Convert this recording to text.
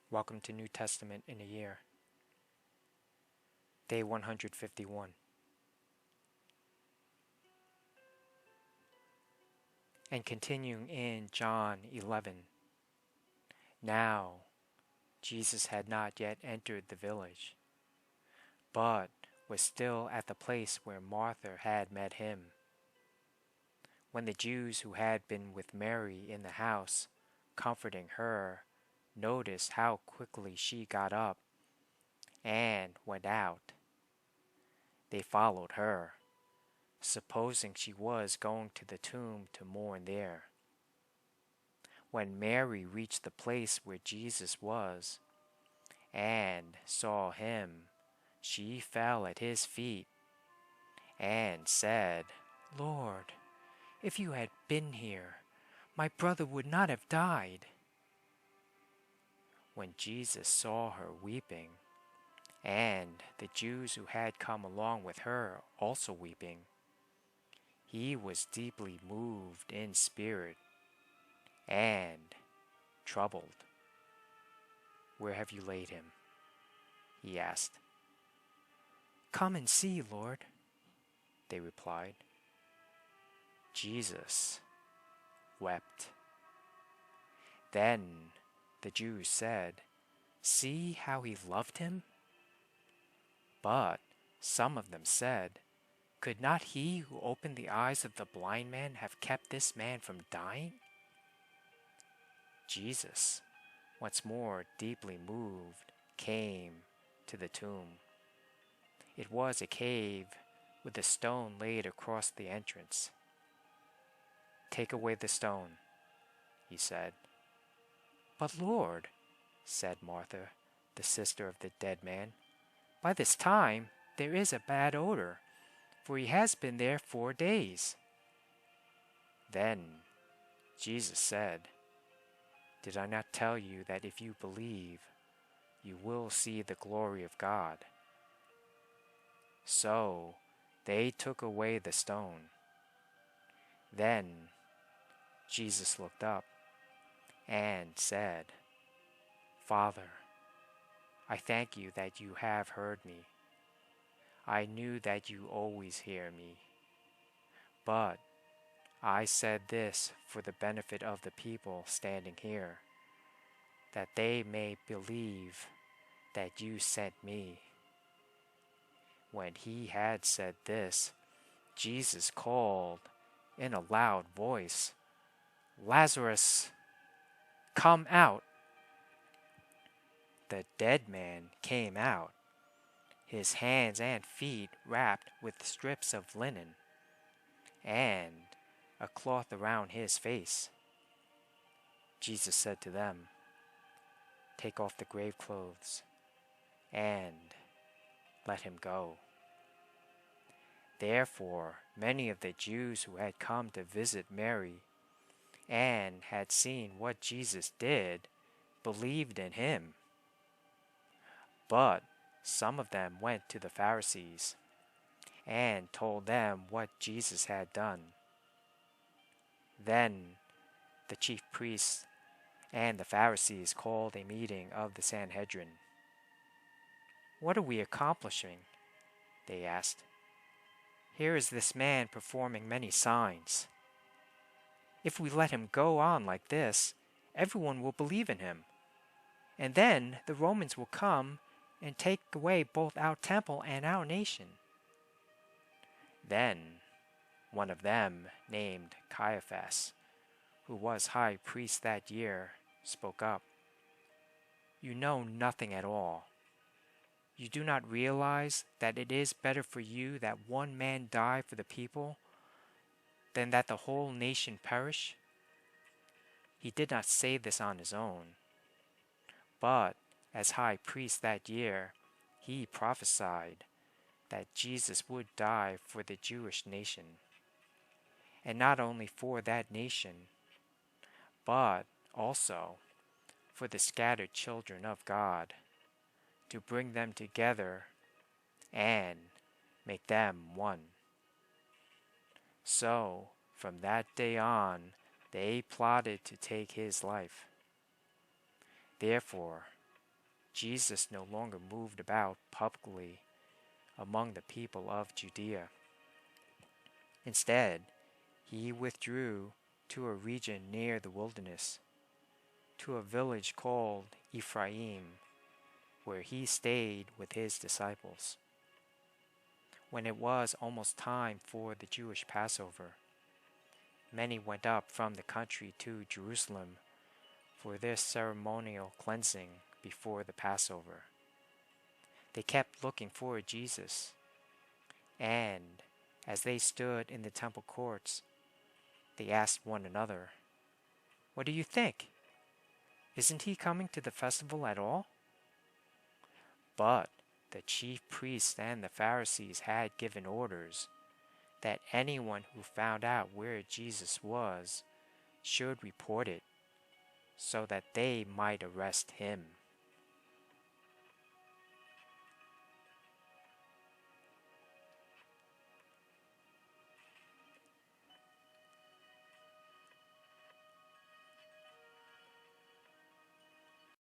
Welcome to New Testament in a Year. Day 151. And continuing in John 11. Now, Jesus had not yet entered the village, but was still at the place where Martha had met him. When the Jews who had been with Mary in the house, comforting her, noticed how quickly she got up and went out, they followed her, supposing she was going to the tomb to mourn there. When Mary reached the place where Jesus was and saw him, she fell at his feet and said, "Lord, if you had been here, my brother would not have died." When Jesus saw her weeping, and the Jews who had come along with her also weeping, he was deeply moved in spirit and troubled. "Where have you laid him?" he asked. "Come and see, Lord," they replied. Jesus wept. Then the Jews said, "See how he loved him?" But some of them said, "Could not he who opened the eyes of the blind man have kept this man from dying?" Jesus, once more deeply moved, came to the tomb. It was a cave with a stone laid across the entrance. "Take away the stone," he said. "But Lord," said Martha, the sister of the dead man, "by this time there is a bad odor, for he has been there 4 days." Then Jesus said, "Did I not tell you that if you believe, you will see the glory of God?" So they took away the stone. Then Jesus looked up and said, "Father, I thank you that you have heard me. I knew that you always hear me. But I said this for the benefit of the people standing here, that they may believe that you sent me." When he had said this, Jesus called in a loud voice, "Lazarus, come out!" The dead man came out, his hands and feet wrapped with strips of linen, and a cloth around his face. Jesus said to them, "Take off the grave clothes and let him go." Therefore, many of the Jews who had come to visit Mary and had seen what Jesus did believed in him. But some of them went to the Pharisees and told them what Jesus had done. Then the chief priests and the Pharisees called a meeting of the Sanhedrin. "What are we accomplishing?" they asked. "Here is this man performing many signs. If we let him go on like this, everyone will believe in him. And then the Romans will come and take away both our temple and our nation." Then one of them, named Caiaphas, who was high priest that year, spoke up. "You know nothing at all. You do not realize that it is better for you that one man die for the people than that the whole nation perish?" He did not say this on his own, but as high priest that year, he prophesied that Jesus would die for the Jewish nation, and not only for that nation, but also for the scattered children of God, to bring them together and make them one. So, from that day on, they plotted to take his life. Therefore, Jesus no longer moved about publicly among the people of Judea. Instead, he withdrew to a region near the wilderness, to a village called Ephraim, where he stayed with his disciples. When it was almost time for the Jewish Passover, many went up from the country to Jerusalem for their ceremonial cleansing before the Passover. They kept looking for Jesus, and as they stood in the temple courts, they asked one another, "What do you think? Isn't he coming to the festival at all?" But the chief priests and the Pharisees had given orders that anyone who found out where Jesus was should report it, so that they might arrest him.